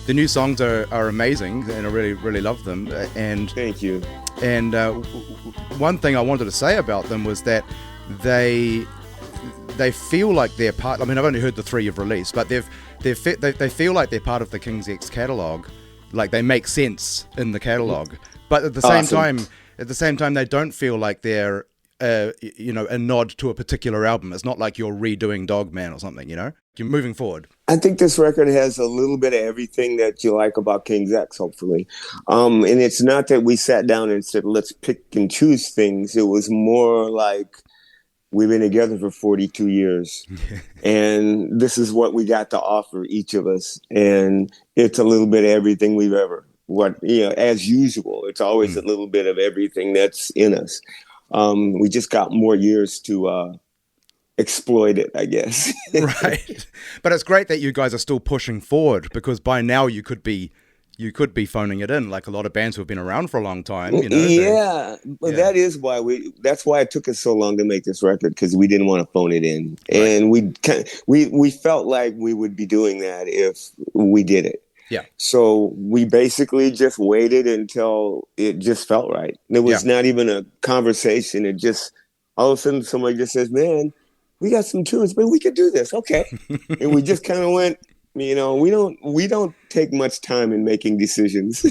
The new songs are amazing, and I really love them. And Thank you. And one thing I wanted to say about them was that they feel like they're part. I mean, I've only heard the 3 you've released, but they feel like they're part of the King's X catalog. Like they make sense in the catalog, but at the same time, they don't feel like they're a nod to a particular album. It's not like you're redoing Dogman or something. You're moving forward. I think this record has a little bit of everything that you like about King's X, hopefully. And it's not that we sat down and said, let's pick and choose things. It was more like we've been together for 42 years. And this is what we got to offer, each of us. And it's a little bit of everything we've ever, as usual. It's always a little bit of everything that's in us. We just got more years to exploit it, I guess. Right. But it's great that you guys are still pushing forward, because by now you could be phoning it in, like a lot of bands who have been around for a long time. That's why it took us so long to make this record, because we didn't want to phone it in. Right. And we felt like we would be doing that if we did it. Yeah. So we basically just waited until it just felt right. It was not even a conversation. It just, all of a sudden somebody just says, man, we got some tunes, but we could do this. Okay. And we just kind of went, we don't take much time in making decisions.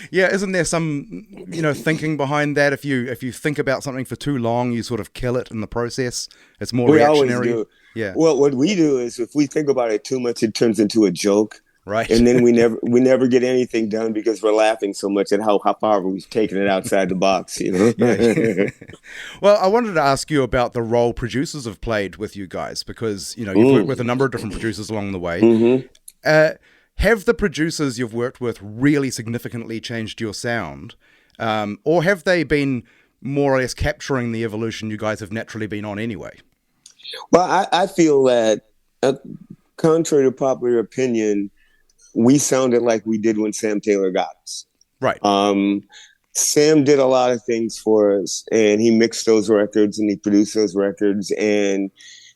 Yeah. Isn't there some, thinking behind that? If you think about something for too long, you sort of kill it in the process. It's more reactionary. Always do. Yeah. Well, what we do is if we think about it too much, it turns into a joke. Right. And then we never get anything done because we're laughing so much at how far we've taken it outside the box, Yeah. Well, I wanted to ask you about the role producers have played with you guys, because, you've worked with a number of different producers along the way. Mm-hmm. Have the producers you've worked with really significantly changed your sound? Or have they been more or less capturing the evolution you guys have naturally been on anyway? Well, I feel that, contrary to popular opinion, we sounded like we did when Sam Taylor got us. Right. Sam did a lot of things for us, and he mixed those records and he produced those records, and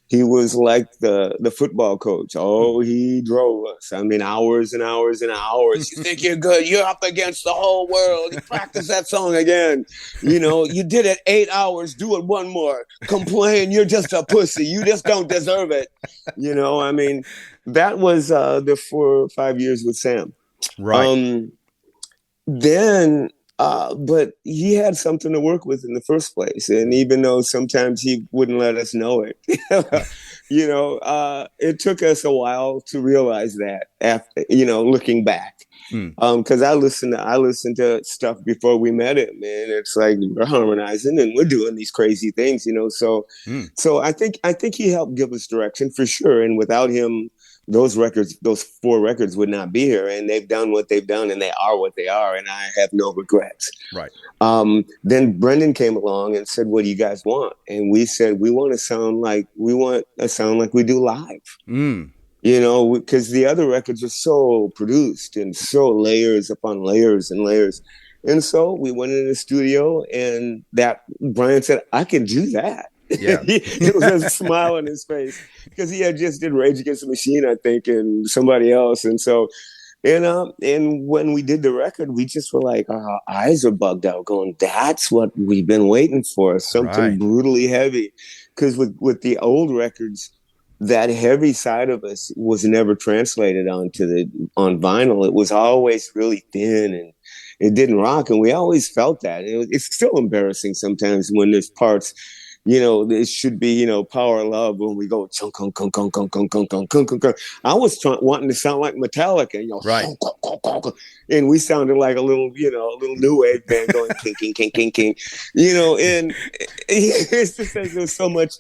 he was like the football coach. Oh, he drove us. I mean, hours and hours and hours. You think you're good? You're up against the whole world. You practice that song again. You did it 8 hours. Do it one more. Complain. You're just a pussy. You just don't deserve it. I mean, that was the 4 or 5 years with Sam. Right. But he had something to work with in the first place. And even though sometimes he wouldn't let us know it, it took us a while to realize that after, looking back. Because I listened to stuff before we met him, and it's like we're harmonizing and we're doing these crazy things, So I think he helped give us direction for sure. And without him, those 4 records would not be here, and they've done what they've done, and they are what they are, and I have no regrets. Right. Then Brendan came along and said, "What do you guys want?" And we said, "We want a sound like we do live." Because the other records are so produced and so layers upon layers and layers. And so we went in the studio, and Brian said, "I can do that." Yeah. It was a smile on his face because he had just did Rage Against the Machine, I think, and somebody else. And so, and when we did the record, we just were like, our eyes are bugged out going, that's what we've been waiting for. Something brutally heavy. Because with the old records, that heavy side of us was never translated on vinyl. It was always really thin and it didn't rock. And we always felt that. It's still embarrassing sometimes when there's parts, it should be, Power of Love when we go chunk, chunk, chunk, chunk, chunk, chunk, chunk, chunk, chunk, chunk. I was wanting to sound like Metallica, right. Chunk, chunk, chunk, chunk, and we sounded like a little new wave band going king, king, king, king, king, and it's just like there's so much,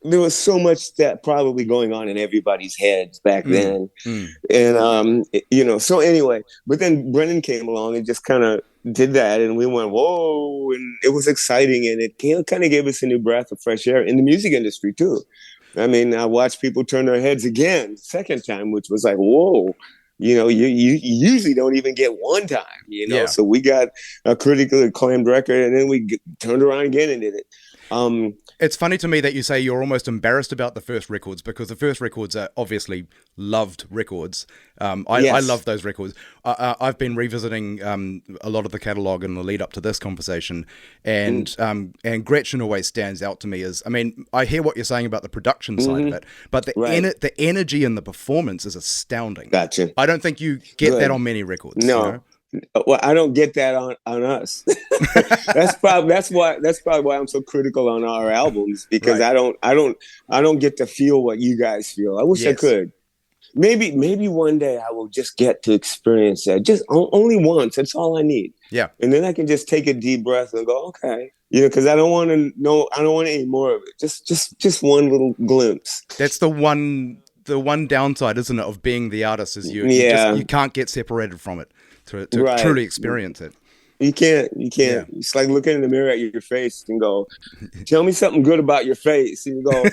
there was so much that probably going on in everybody's heads back then. And, so anyway, but then Brennan came along and just kind of did that. And we went, whoa, and it was exciting. And it kind of gave us a new breath of fresh air in the music industry too. I mean, I watched people turn their heads again, second time, which was like, whoa, you usually don't even get one time. Yeah. So we got a critically acclaimed record, and then we turned around again and did it. It's funny to me that you say you're almost embarrassed about the first records, because the first records are obviously loved records. I Yes. love those records. I've been revisiting a lot of the catalogue in the lead up to this conversation, and Gretchen always stands out to me as, I mean, I hear what you're saying about the production side of it, but Right. the energy and the performance is astounding. Gotcha. I don't think you get that Good. on many records, you know? No. Well, I don't get that on us. That's probably why I'm so critical on our albums, because Right. I don't get to feel what you guys feel. I wish I Yes. could. Maybe one day I will just get to experience that, just only once. That's all I need. Yeah. And then I can just take a deep breath and go, okay, because I don't want to know. I don't want any more of it. Just one little glimpse. That's the one downside, isn't it, of being the artist, is Yeah. you can't get separated from it to Right. truly experience it. You can't. Yeah. It's like looking in the mirror at your face and go, tell me something good about your face. And you go,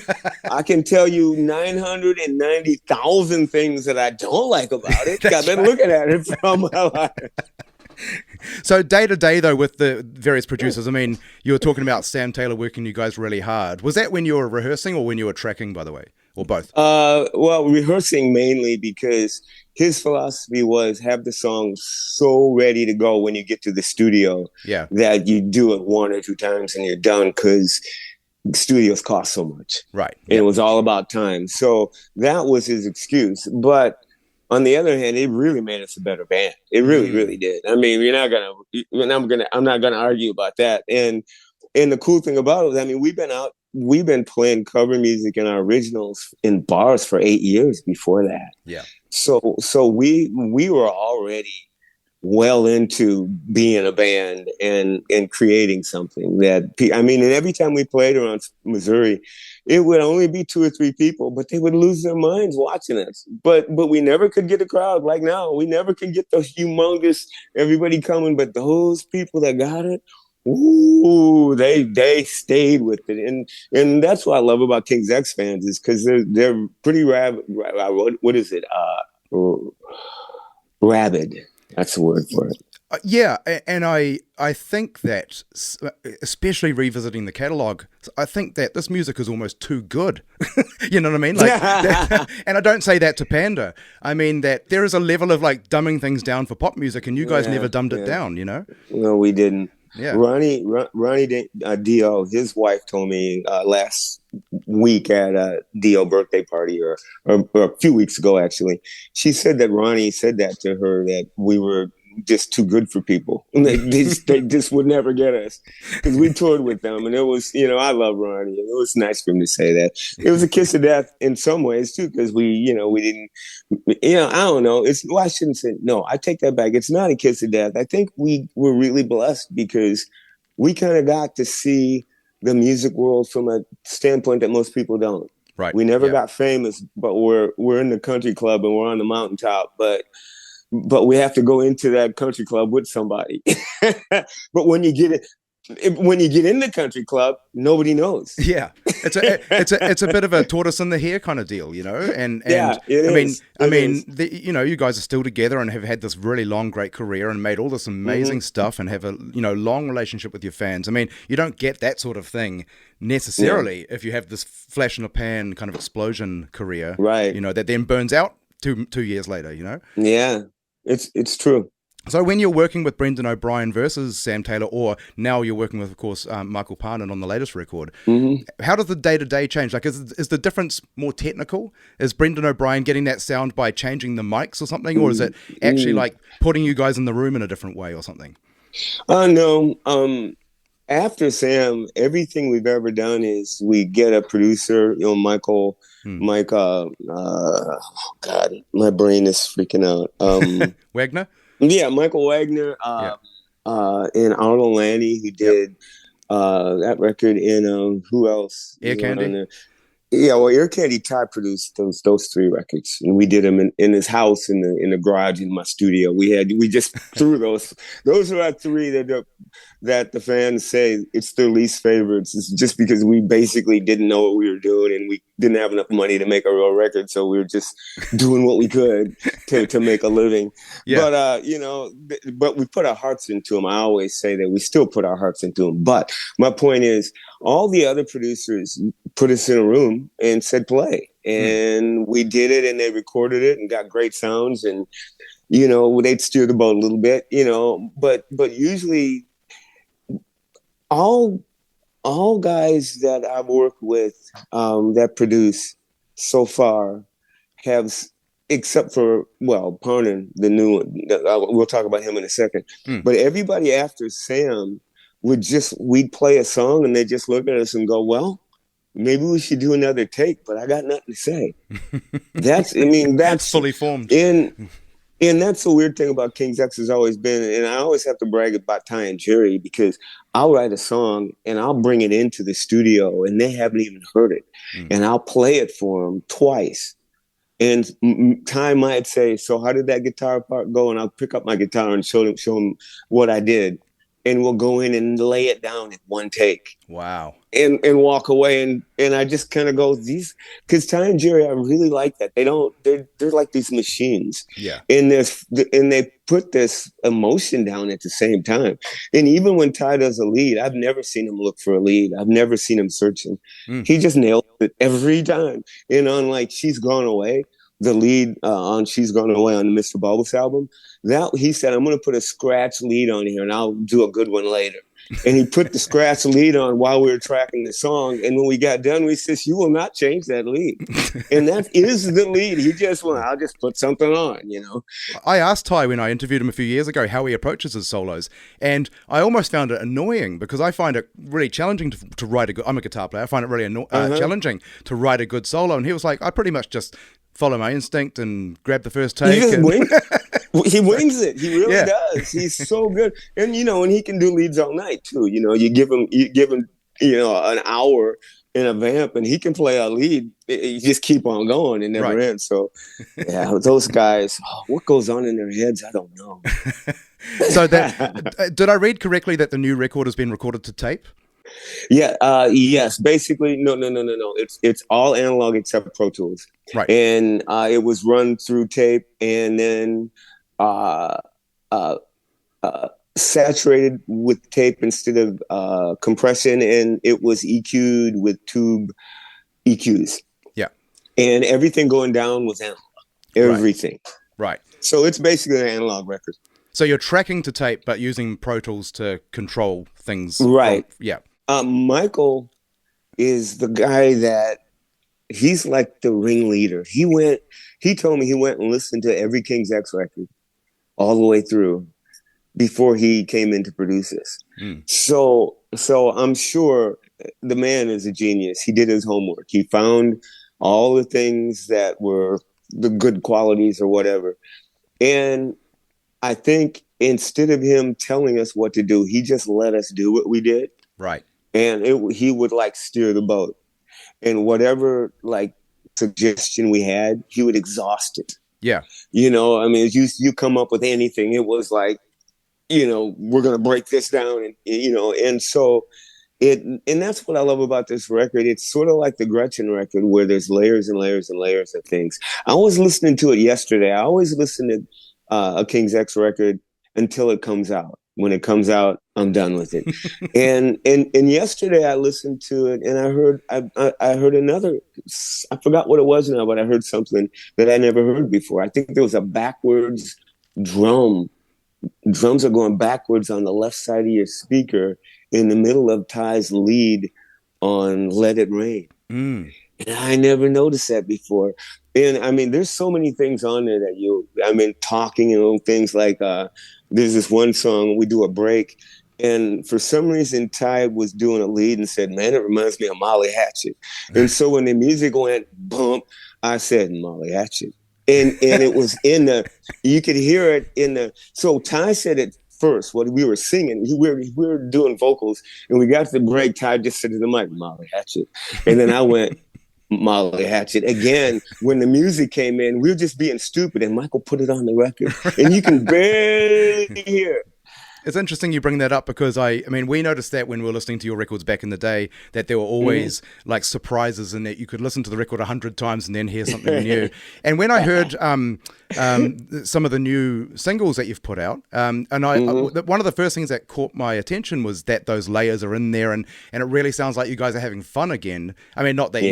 I can tell you 990,000 things that I don't like about it. I've been looking at it from my life. So day to day, though, with the various producers, I mean, you were talking about Sam Taylor working you guys really hard. Was that when you were rehearsing or when you were tracking, by the way, or both? Well, rehearsing mainly, because his philosophy was have the song so ready to go when you get to the studio Yeah. that you do it one or two times and you're done, because studios cost so much. Right. And it was all about time. So that was his excuse. But on the other hand, it really made us a better band. It really, really did. I mean, I'm not gonna argue about that. And the cool thing about it, I mean, we've been playing cover music and our originals in bars for 8 years before that. Yeah. So we were already well into being a band and creating something that, I mean, and every time we played around Missouri, it would only be 2 or 3 people, but they would lose their minds watching us. But we never could get a crowd like now. We never could get the humongous everybody coming, but those people that got it, ooh, they stayed with it, and that's what I love about King's X fans, is because they're pretty rabid. What is it? Rabid. That's the word for it. Yeah, and I think that, especially revisiting the catalogue, I think that this music is almost too good. You know what I mean? Like, and I don't say that to pander. I mean that there is a level of like dumbing things down for pop music, and you guys never dumbed it down. You know? No, we didn't. Yeah. Ronnie Dio, his wife told me last week at a Dio birthday party, or a few weeks ago actually. She said that Ronnie said that to her, that we were just too good for people. They just would never get us, because we toured with them, and it was, I love Ronnie. It was nice for him to say that. It was a kiss of death in some ways too, because we didn't, I don't know. I shouldn't say, no, I take that back. It's not a kiss of death. I think we were really blessed because we kind of got to see the music world from a standpoint that most people don't. Right. We never got famous, but we're in the country club and we're on the mountaintop, but we have to go into that country club with somebody. But when you get in the country club, nobody knows. Yeah, it's a bit of a tortoise in the hare kind of deal, And yeah, I mean, you guys are still together and have had this really long, great career and made all this amazing stuff and have a long relationship with your fans. I mean, you don't get that sort of thing necessarily if you have this flash in a pan kind of explosion career, right? That then burns out two years later. Yeah, it's true. So when you're working with Brendan O'Brien versus Sam Taylor, or now you're working with, of course, Michael Parnan on the latest record, how does the day-to-day change? Like, is the difference more technical? Is Brendan O'Brien getting that sound by changing the mics or something? Or is it actually like putting you guys in the room in a different way or something? No. After Sam, everything we've ever done is we get a producer, Mike, God, my brain is freaking out. Wagner? Yeah, Michael Wagner, and Arnold Lanny, who did that record, and who else? Air Candy. Yeah, well, Ear Candy Ty produced those three records, and we did them in his house in the garage in my studio. We just threw those. Those are our three that the fans say it's their least favorites. It's just because we basically didn't know what we were doing, and we didn't have enough money to make a real record, so we were just doing what we could to make a living. Yeah. But but we put our hearts into them. I always say that we still put our hearts into them. But my point is, all the other producers put us in a room and said play, and we did it, and they recorded it and got great sounds, and they'd steer the boat a little bit, but usually all guys that I've worked with that produce so far have, except for, well, Parnan, the new one. We'll talk about him in a second. But everybody after Sam we'd play a song and they just look at us and go, well, maybe we should do another take, but I got nothing to say. That's fully formed. And that's the weird thing about King's X has always been, and I always have to brag about Ty and Jerry, because I'll write a song and I'll bring it into the studio and they haven't even heard it. And I'll play it for them twice. And Ty might say, so how did that guitar part go? And I'll pick up my guitar and show them what I did. And we'll go in and lay it down in one take. Wow. And walk away, and I just kind of go, because Ty and Jerry, I really like that. They're like these machines. Yeah. And they put this emotion down at the same time. And even when Ty does a lead, I've never seen him look for a lead. I've never seen him searching. He just nails it every time. And on like She's Gone Away, the lead on She's Gone Away on the Mr. Bulbous album, that he said, I'm going to put a scratch lead on here and I'll do a good one later. And he put the scratch lead on while we were tracking the song. And when we got done, we said, you will not change that lead. And that is the lead. He just went, I'll just put something on, I asked Ty when I interviewed him a few years ago how he approaches his solos. And I almost found it annoying, because I find it really challenging to write a good... I'm a guitar player. I find it really challenging to write a good solo. And he was like, I pretty much just follow my instinct and grab the first take. He wings it. He really does. He's so good. And and he can do leads all night too. You give him an hour in a vamp and he can play a lead. You just keep on going and never ends. So yeah, those guys, what goes on in their heads, I don't know. So did I read correctly that the new record has been recorded to tape? Yeah. Yes. Basically, no. It's all analog except Pro Tools. Right. And it was run through tape and then saturated with tape instead of compression, and it was EQ'd with tube EQs. Yeah. And everything going down was analog. Everything. Right. So it's basically an analog record. So you're tracking to tape, but using Pro Tools to control things. Right. Yeah. Michael is the guy that he's like the ringleader. He told me he went and listened to every King's X record all the way through before he came in to produce this. So I'm sure the man is a genius. He did his homework. He found all the things that were the good qualities or whatever. And I think instead of him telling us what to do, he just let us do what we did. Right. And he would like steer the boat, and whatever like suggestion we had, he would exhaust it. Yeah. You come up with anything. It was like, we're going to break this down. And so and that's what I love about this record. It's sort of like the Gretchen record where there's layers and layers and layers of things. I was listening to it yesterday. I always listen to a King's X record until it comes out. When it comes out, I'm done with it. and yesterday I listened to it and I heard another, I forgot what it was now, but I heard something that I never heard before. I think there was a backwards drum. Drums are going backwards on the left side of your speaker in the middle of Ty's lead on Let It Rain. And I never noticed that before. And I mean, there's so many things on there that talking and little things like, there's this one song, we do a break, and for some reason, Ty was doing a lead and said, man, it reminds me of Molly Hatchet. And so when the music went boom, I said, Molly Hatchet. And it was you could hear it so Ty said it first, what we were singing, we were doing vocals, and we got to the break, Ty just said to the mic, Molly Hatchet. And then I went, Molly Hatchet. Again, when the music came in, we were just being stupid, and Michael put it on the record, and you can barely hear it. It's interesting you bring that up because I mean, we noticed that when we were listening to your records back in the day, that there were always like surprises in that you could listen to the record 100 times and then hear something new. And when I heard some of the new singles that you've put out, one of the first things that caught my attention was that those layers are in there, and it really sounds like you guys are having fun again. I mean, not that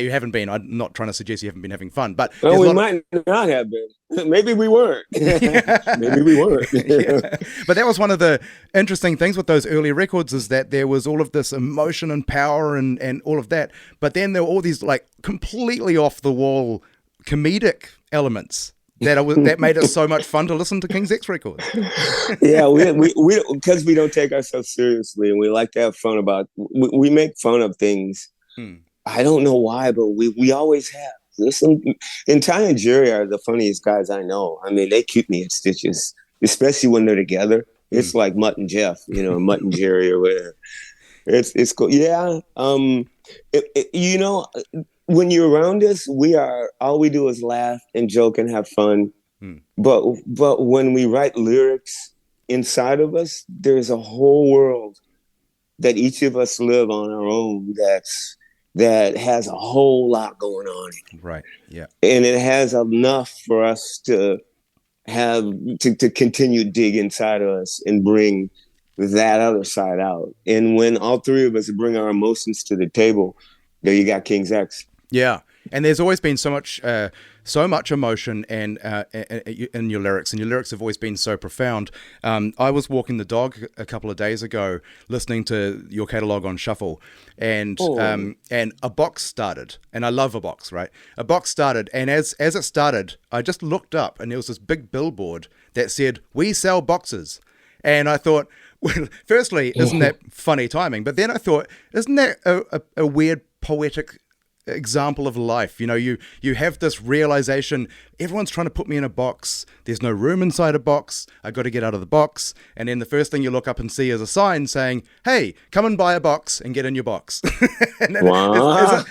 you haven't been. I'm not trying to suggest you haven't been having fun, but well, we might not have been. Maybe we weren't. Maybe we weren't. Yeah. But that was one of the interesting things with those early records, is that there was all of this emotion and power and all of that. But then there were all these like completely off the wall comedic elements that made it so much fun to listen to King's X records. Yeah, we because we don't take ourselves seriously, and we like to have fun about. We make fun of things. I don't know why, but we always have. Listen, and Ty and Jerry are the funniest guys I know. I mean, they keep me in stitches, especially when they're together. It's like Mutt and Jeff, Mutt and Jerry or whatever. It's cool. Yeah. When you're around us, all we do is laugh and joke and have fun. But when we write lyrics inside of us, there's a whole world that each of us live on our own that has a whole lot going on in it. Right. Yeah. And it has enough for us to have to continue to dig inside of us and bring that other side out. And when all three of us bring our emotions to the table, there you got King's X. Yeah. And there's always been so much emotion and in your lyrics, and your lyrics have always been so profound. I was walking the dog a couple of days ago, listening to your catalog on shuffle, and a box started, and I love a box, right? A box started, and as it started, I just looked up, and there was this big billboard that said, "We sell boxes," and I thought, well, firstly, isn't that funny timing? But then I thought, isn't that a weird poetic example of life? You have this realization, everyone's trying to put me in a box, there's no room inside a box, I got to get out of the box, and then the first thing you look up and see is a sign saying, hey, come and buy a box and get in your box. Wow.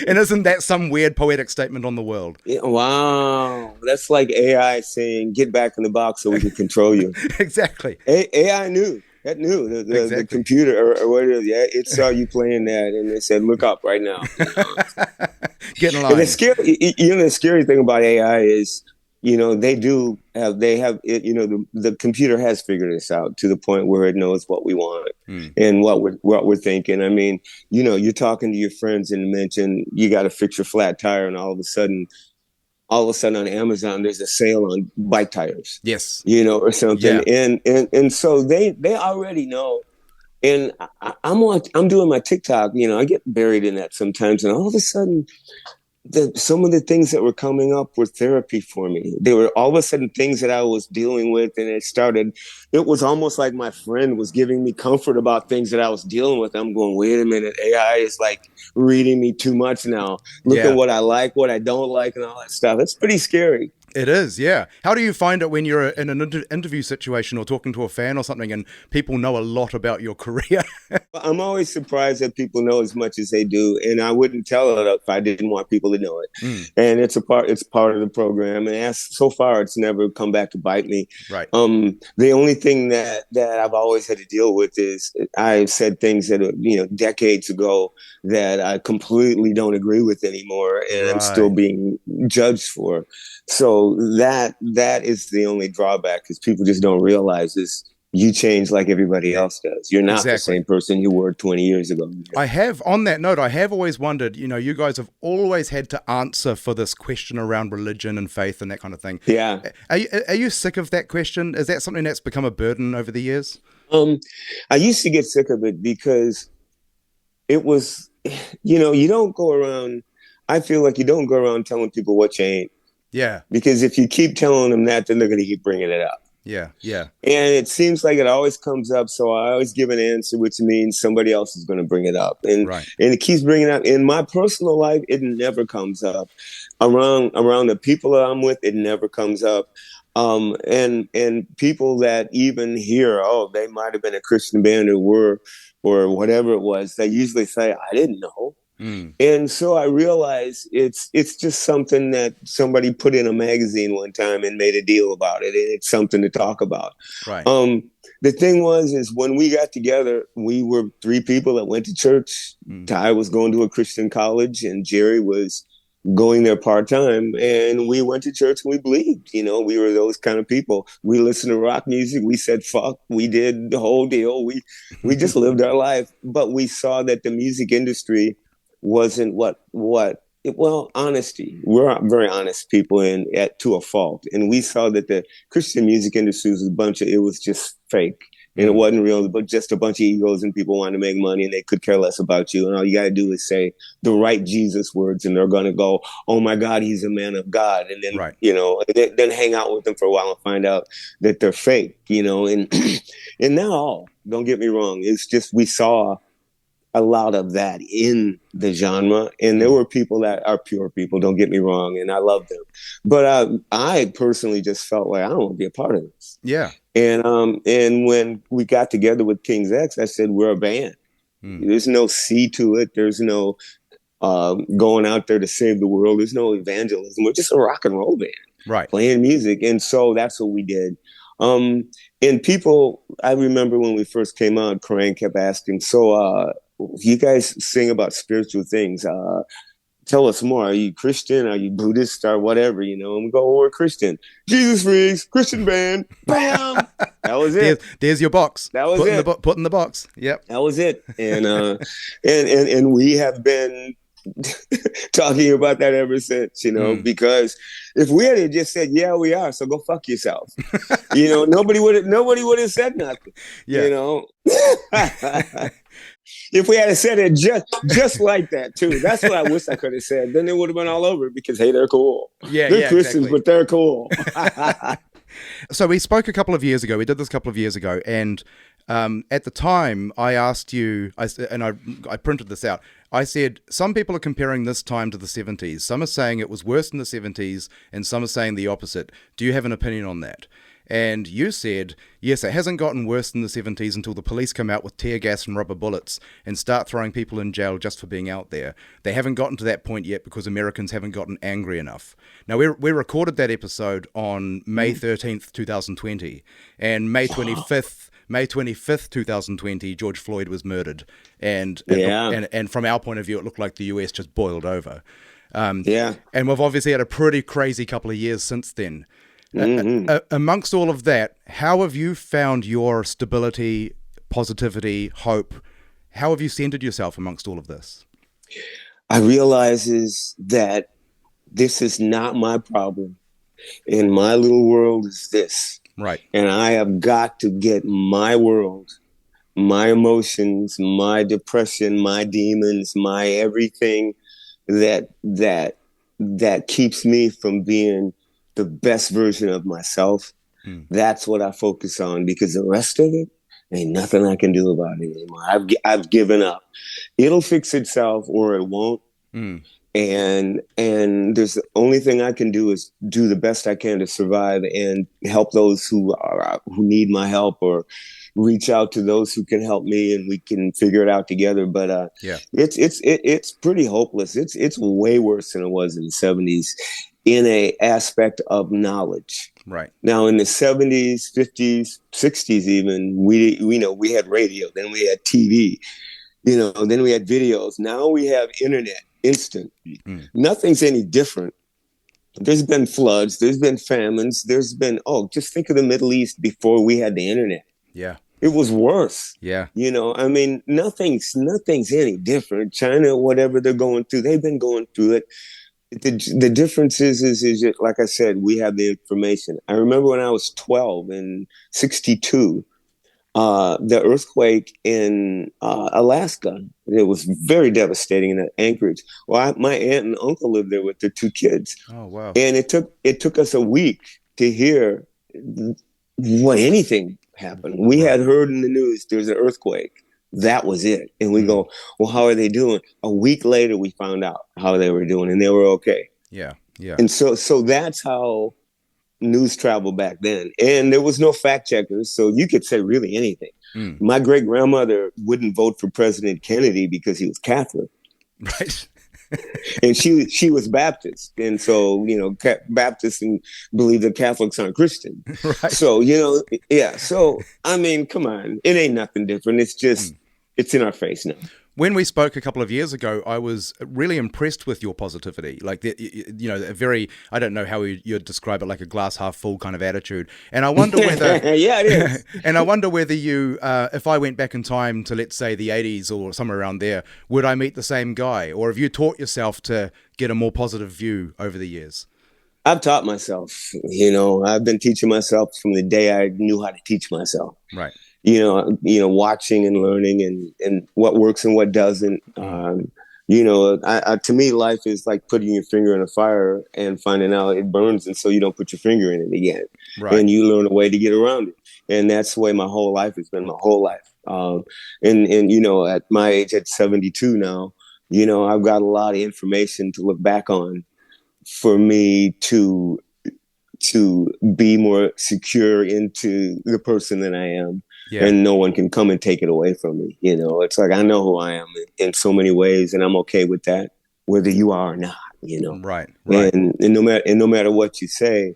And isn't that some weird poetic statement on the world? Wow, that's like AI saying get back in the box so we can control you. Exactly. AI knew. That knew the computer or what it is. Yeah, it saw you playing that, and it said, "Look up right now." Get in line. And the scary thing about AI is, they have it. The computer has figured this out to the point where it knows what we want and what we're thinking. I mean, you're talking to your friends and mention you got to fix your flat tire, and all of a sudden on Amazon, there's a sale on bike tires. Yes. Or something. Yeah. And so they already know. And I'm doing my TikTok, I get buried in that sometimes. And all of a sudden, some of the things that were coming up were therapy for me. They were all of a sudden things that I was dealing with. And it was almost like my friend was giving me comfort about things that I was dealing with. I'm going, wait a minute, AI is like reading me too much now. Look at what I like, what I don't like, and all that stuff. It's pretty scary. It is, yeah. How do you find it when you're in an interview situation or talking to a fan or something and people know a lot about your career? I'm always surprised that people know as much as they do, and I wouldn't tell it if I didn't want people to know it. And it's part of the program, and so far it's never come back to bite me. Right. The only thing that I've always had to deal with is I've said things that decades ago that I completely don't agree with anymore, and I'm still being judged for. So that is the only drawback, because people just don't realize is you change like everybody else does. You're not the same person you were 20 years ago. On that note, I have always wondered, you guys have always had to answer for this question around religion and faith and that kind of thing. Yeah. Are you sick of that question? Is that something that's become a burden over the years? I used to get sick of it because it was, you don't go around, I feel like you don't go around telling people what you ain't. Yeah. Because if you keep telling them that, then they're going to keep bringing it up. Yeah, yeah. And it seems like it always comes up, so I always give an answer, which means somebody else is going to bring it up. And it keeps bringing it up. In my personal life, it never comes up. Around the people that I'm with, it never comes up. And people that even hear, they might have been a Christian band or whatever it was, they usually say, I didn't know. And so I realized it's just something that somebody put in a magazine one time and made a deal about it, and it's something to talk about. Right. The thing is when we got together, we were three people that went to church. Ty was going to a Christian college, and Jerry was going there part-time, and we went to church and we believed, we were those kind of people. We listened to rock music. We said, fuck, we did the whole deal. We just lived our life, but we saw that the music industry wasn't honesty. We're very honest people to a fault. And we saw that the Christian music industry was it was just fake. And it wasn't real, but just a bunch of egos, and people wanted to make money, and they could care less about you. And all you got to do is say the right Jesus words, and they're going to go, oh my God, he's a man of God. And then, then hang out with them for a while and find out that they're fake, and, and now, don't get me wrong. It's just, we saw a lot of that in the genre, and there were people that are pure people, don't get me wrong, and I love them, but I personally just felt like I don't want to be a part of this. And when we got together with King's X, I said, we're a band. There's no C to it. There's no going out there to save the world. There's no evangelism. We're just a rock and roll band, right, playing music. And so that's what we did. And people, I remember when we first came out, Corinne kept asking, so you guys sing about spiritual things. Tell us more. Are you Christian? Are you Buddhist or whatever? And we go, we're Christian. Jesus Freaks, Christian band. Bam! That was it. There's your box. That was it. Put in the box. Yep. That was it. And and we have been talking about that ever since, because if we had just said, yeah, we are, so go fuck yourself, nobody would have said nothing. If we had said it just like that too, that's what I wish I could have said. Then it would have been all over because, hey, they're cool. They're Christians, exactly. But they're cool. So we spoke a couple of years ago. We did this a couple of years ago, and at the time, I asked you, I printed this out. I said, some people are comparing this time to the 70s. Some are saying it was worse in the 70s, and some are saying the opposite. Do you have an opinion on that? And you said, yes, it hasn't gotten worse in the 70s until the police come out with tear gas and rubber bullets and start throwing people in jail just for being out there. They haven't gotten to that point yet because Americans haven't gotten angry enough. Now, we recorded that episode on May 13th, 2020, and May 25th, 2020, George Floyd was murdered. And from our point of view, it looked like the US just boiled over. And we've obviously had a pretty crazy couple of years since then. Amongst all of that, how have you found your stability, positivity, hope? How have you centered yourself amongst all of this? I realize is that this is not my problem. In my little world is this. Right. And I have got to get my world, my emotions, my depression, my demons, my everything that keeps me from being the best version of myself. That's what I focus on, because the rest of it ain't nothing I can do about it anymore. I've given up. It'll fix itself or it won't. And there's the only thing I can do is do the best I can to survive and help those who need my help, or reach out to those who can help me, and we can figure it out together. But it's pretty hopeless. It's way worse than it was in the 70s. In a aspect of knowledge. Right. Now in the 70s, 50s, 60s even, we had radio, then we had TV, then we had videos. Now we have internet, instant. Nothing's any different. There's been floods, there's been famines, there's been, just think of the Middle East before we had the internet. Yeah. It was worse. Yeah. Nothing's any different. China, whatever they're going through, they've been going through it. The difference is like I said, we have the information. I remember when I was 12 in 62, the earthquake in Alaska. It was very devastating in Anchorage. Well, my aunt and uncle lived there with their two kids. Oh, wow. And it took us a week to hear anything happened. We had heard in the news there's an earthquake. That was it. And we go, well, how are they doing? A week later, we found out how they were doing, and they were okay. Yeah, yeah. And so that's how news traveled back then. And there was no fact checkers, so you could say really anything. My great grandmother wouldn't vote for President Kennedy because he was Catholic. Right. And she was Baptist, and so Baptists and believe that Catholics aren't Christian. Right. So yeah. So I mean, come on, it ain't nothing different. It's just it's in our face now. When we spoke a couple of years ago, I was really impressed with your positivity. Like, a very, I don't know how you'd describe it, like a glass half full kind of attitude. And I wonder whether, yeah, it is. and I wonder whether if I went back in time to, let's say, the 80s or somewhere around there, would I meet the same guy? Or have you taught yourself to get a more positive view over the years? I've taught myself, I've been teaching myself from the day I knew how to teach myself. Right. Watching and learning and what works and what doesn't. To me, life is like putting your finger in a fire and finding out it burns, and so you don't put your finger in it again. Right. And you learn a way to get around it. And that's the way my whole life has been. My whole life. At my age, at 72 now, I've got a lot of information to look back on for me to be more secure into the person that I am. Yeah. And no one can come and take it away from me. It's like I know who I am in so many ways, and I'm okay with that, whether you are or not. Right. And no matter what you say,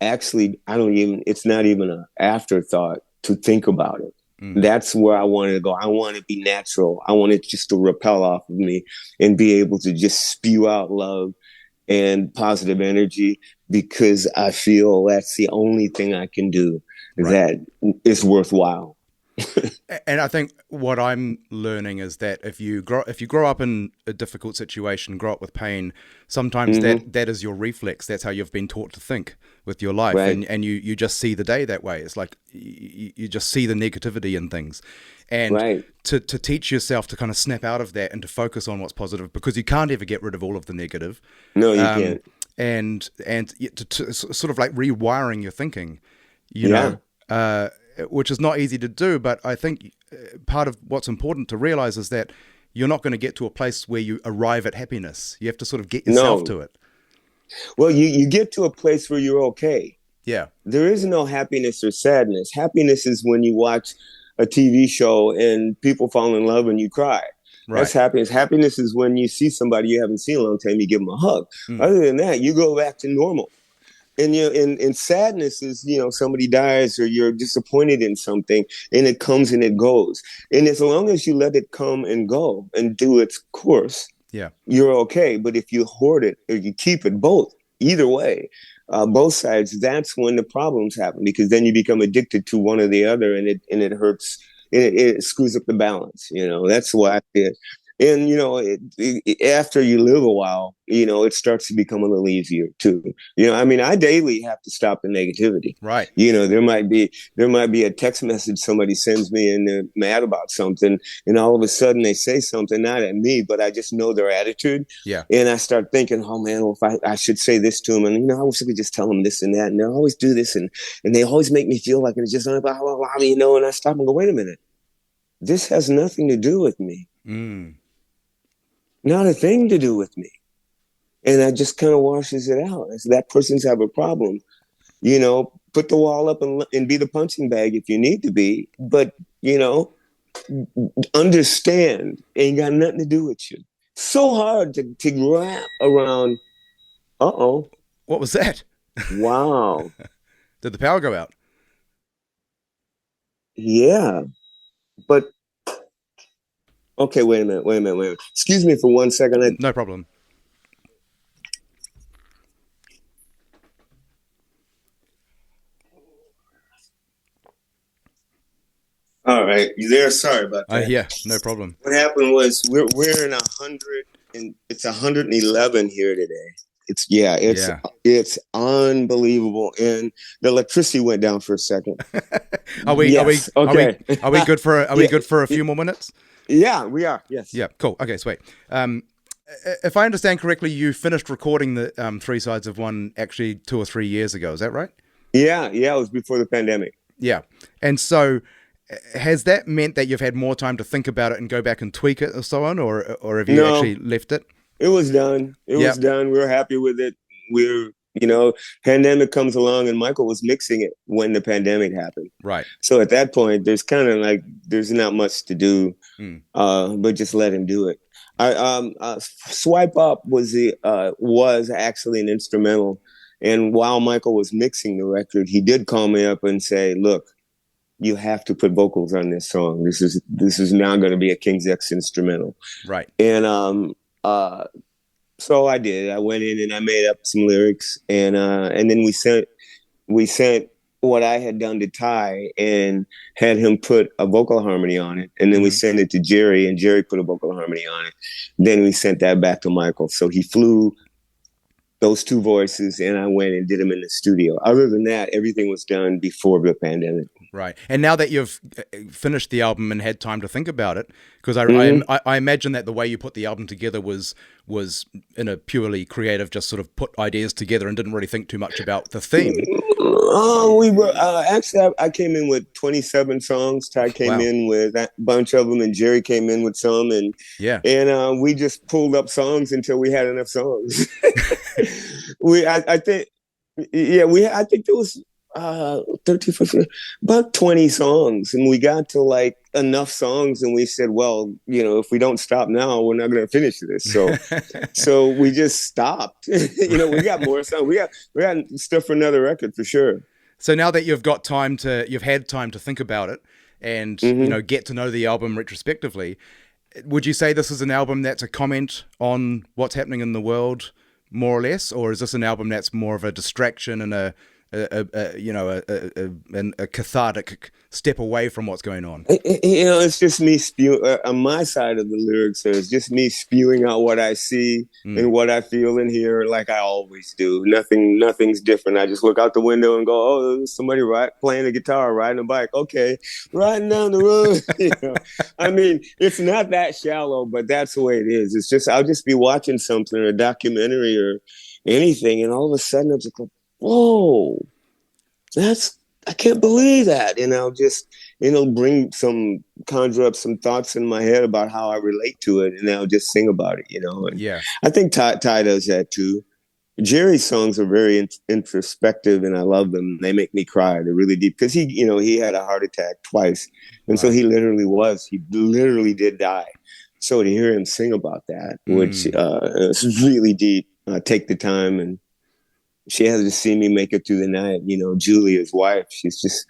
actually, it's not even an afterthought to think about it. That's where I wanted to go. I want to be natural. I want it just to repel off of me and be able to just spew out love and positive energy, because I feel that's the only thing I can do that is worthwhile. And I think what I'm learning is that if you grow up in a difficult situation, grow up with pain, sometimes that is your reflex. That's how you've been taught to think with your life. Right. And you just see the day that way. It's like you just see the negativity in things. And to teach yourself to kind of snap out of that and to focus on what's positive, because you can't ever get rid of all of the negative. No, you can't. And to sort of like rewiring your thinking, you know, which is not easy to do. But I think part of what's important to realize is that you're not going to get to a place where you arrive at happiness. You have to sort of get yourself to it. Well, you get to a place where you're okay. Yeah. There is no happiness or sadness. Happiness is when you watch a TV show and people fall in love and you cry. Right. That's happiness. Happiness is when you see somebody you haven't seen in a long time, you give them a hug. Other than that, you go back to normal. And and sadness is, somebody dies or you're disappointed in something, and it comes and it goes. And as long as you let it come and go and do its course, you're okay. But if you hoard it or you keep it, either way, both sides, that's when the problems happen, because then you become addicted to one or the other, and it hurts. It screws up the balance. That's why I did. And, after you live a while, it starts to become a little easier too. I daily have to stop the negativity. Right. There might be a text message somebody sends me and they're mad about something, and all of a sudden they say something, not at me, but I just know their attitude. Yeah. And I start thinking, oh man, well, if I should say this to them, and I wish I could just tell them this and that, and they always do this, and they always make me feel like it's just blah, blah, blah, blah, and I stop and go, wait a minute, this has nothing to do with me. Not a thing to do with me. And that just kind of washes it out. So that person's have a problem. Put the wall up and be the punching bag if you need to be. But, understand ain't got nothing to do with you. So hard to wrap around. Uh-oh. What was that? Wow. Did the power go out? Yeah. But okay, wait a minute. Excuse me for 1 second. No problem. All right, you there? Sorry about that. Yeah, no problem. What happened was we're in 100, and it's 111 here today. It's unbelievable, and the electricity went down for a second. Are we good for a few more minutes? Yeah, we are. Yes. Yeah. Cool. Okay. Sweet. If I understand correctly, you finished recording the Three Sides of One actually 2 or 3 years ago. Is that right? Yeah. It was before the pandemic. Yeah. And so, has that meant that you've had more time to think about it and go back and tweak it or so on, or have you actually left it? It was done. It was done. We were happy with it. Pandemic comes along, and Michael was mixing it when the pandemic happened. Right. So at that point, there's kind of there's not much to do, but just let him do it. Swipe Up was actually an instrumental. And while Michael was mixing the record, he did call me up and say, "Look, you have to put vocals on this song. This is now going to be a King's X instrumental." Right. And so I did. I went in and I made up some lyrics, and then we sent what I had done to Ty and had him put a vocal harmony on it, and then we sent it to Jerry, and Jerry put a vocal harmony on it. Then we sent that back to Michael. So he flew those two voices, and I went and did them in the studio. Other than that, everything was done before the pandemic. Right. And now that you've finished the album and had time to think about it, because I imagine that the way you put the album together was in a purely creative, just sort of put ideas together and didn't really think too much about the theme. We were actually. I came in with 27 songs. Ty came in with a bunch of them, and Jerry came in with some, and we just pulled up songs until we had enough songs. I think there was 13, 14, about 20 songs, and we got to like enough songs, and we said, well, if we don't stop now, we're not going to finish this. So we just stopped. We got more songs. We got stuff for another record for sure. So now that you've had time to think about it and get to know the album retrospectively, would you say this is an album that's a comment on what's happening in the world, more or less, or is this an album that's more of a distraction and a cathartic step away from what's going on? It's just me on my side of the lyrics. It's just me spewing out what I see and what I feel and hear, like I always do. Nothing's different. I just look out the window and go, "Oh, there's somebody playing a guitar, riding a bike. Okay, riding down the road." I mean, it's not that shallow, but that's the way it is. It's just I'll just be watching something, or a documentary or anything, and all of a sudden I'm just like, whoa, I can't believe that. And I'll just, conjure up some thoughts in my head about how I relate to it, and I'll just sing about it, And I think Ty does that too. Jerry's songs are very introspective, and I love them. They make me cry. They're really deep because he had a heart attack twice, and so he literally did die. So to hear him sing about that, which is really deep, take the time. And she had to see me make it through the night. Julia's wife, she's just,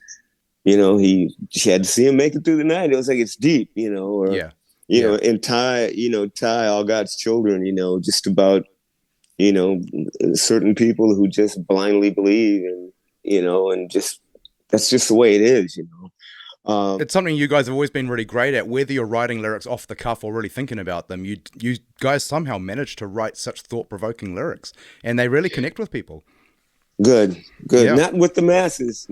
she had to see him make it through the night. It was like, it's deep, and Ty, All God's Children, just about, certain people who just blindly believe and just, that's just the way it is, It's something you guys have always been really great at, whether you're writing lyrics off the cuff or really thinking about them. You guys somehow manage to write such thought-provoking lyrics, and they really connect with people. Good. Yeah. Not with the masses,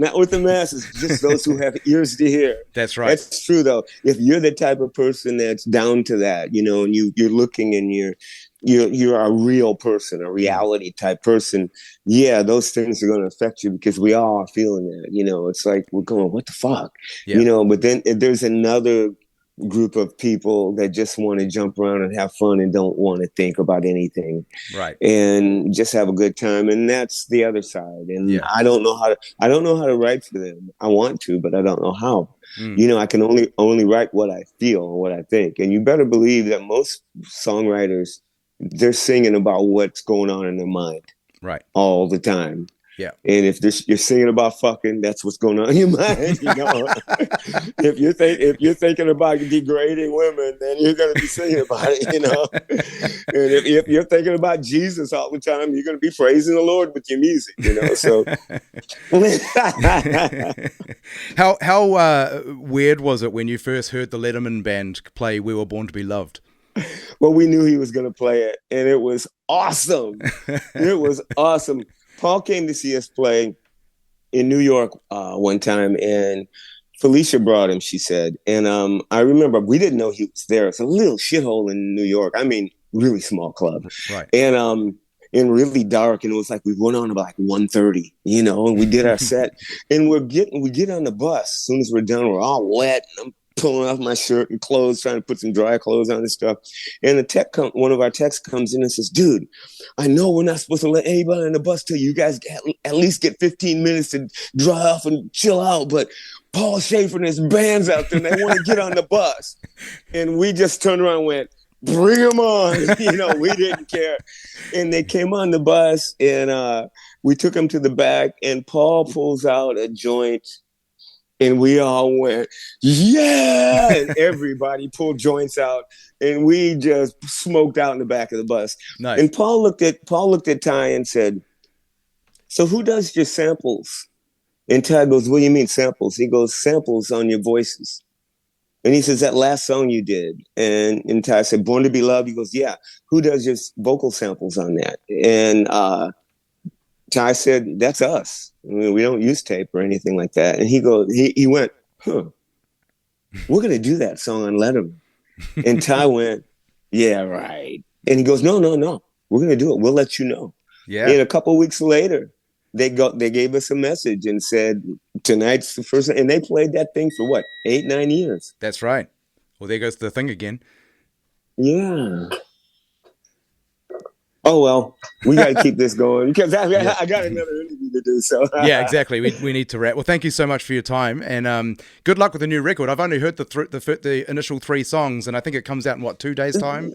just those who have ears to hear. That's right. That's true, though. If you're the type of person that's down to that, and you're looking and you're a real person, a reality type person, those things are going to affect you because we all are feeling that. It's like we're going, what the fuck? But then there's another group of people that just want to jump around and have fun and don't want to think about anything, right? And just have a good time, and that's the other side. And I don't know how to write for them. I want to, but I don't know how. I can only write what I feel and what I think. And you better believe that most songwriters, they're singing about what's going on in their mind, right, all the time. Yeah. And if you're singing about fucking, that's what's going on in your mind. If you're thinking about degrading women, then you're going to be singing about it. And if you're thinking about Jesus all the time, you're going to be praising the Lord with your music. So how weird was it when you first heard the Letterman band play "We Were Born to Be Loved"? Well, we knew he was going to play it, and it was awesome. It was awesome. Paul came to see us play in New York one time, and Felicia brought him, she said. And I remember we didn't know he was there. It's a little shithole in New York. I mean, really small club. Right. And really dark. And it was like we went on about like 1:30, and we did our set. And we get on the bus. As soon as we're done, we're all wet. And I'm pulling off my shirt and clothes, trying to put some dry clothes on and stuff. And one of our techs comes in and says, "Dude, I know we're not supposed to let anybody on the bus till you guys at least get 15 minutes to dry off and chill out, but Paul Schaefer and his band's out there and they want to get on the bus." And we just turned around and went, bring them on. We didn't care. And they came on the bus, and we took them to the back, and Paul pulls out a joint, and we all went, yeah! And everybody pulled joints out, and we just smoked out in the back of the bus. Nice. And Paul looked at Ty and said, so who does your samples? And Ty goes, what do you mean samples? He goes, samples on your voices. And he says, that last song you did. And Ty said, Born to Be Loved. He goes, yeah. Who does your vocal samples on that? And Ty said, that's us. I mean, we don't use tape or anything like that. And he went, we're going to do that song on Letterman. And Ty went, yeah, right. And he goes, no. We're going to do it. We'll let you know. Yeah. And a couple of weeks later, they gave us a message and said, tonight's the first, and they played that thing for what, 8-9 years. That's right. Well, there goes the thing again. Yeah. Oh, well, we got to keep this going because I got another interview to do. So yeah, exactly. We need to wrap. Well, thank you so much for your time, and good luck with the new record. I've only heard the initial 3 songs, and I think it comes out in 2 days' time.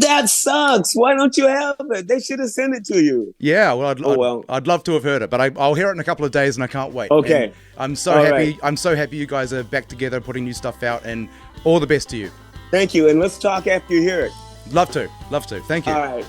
That sucks. Why don't you have it? They should have sent it to you. Yeah, well, I'd love to have heard it, but I'll hear it in a couple of days, and I can't wait. Okay, and I'm so happy. Right. I'm so happy you guys are back together, putting new stuff out, and all the best to you. Thank you, and let's talk after you hear it. Love to. Thank you. All right.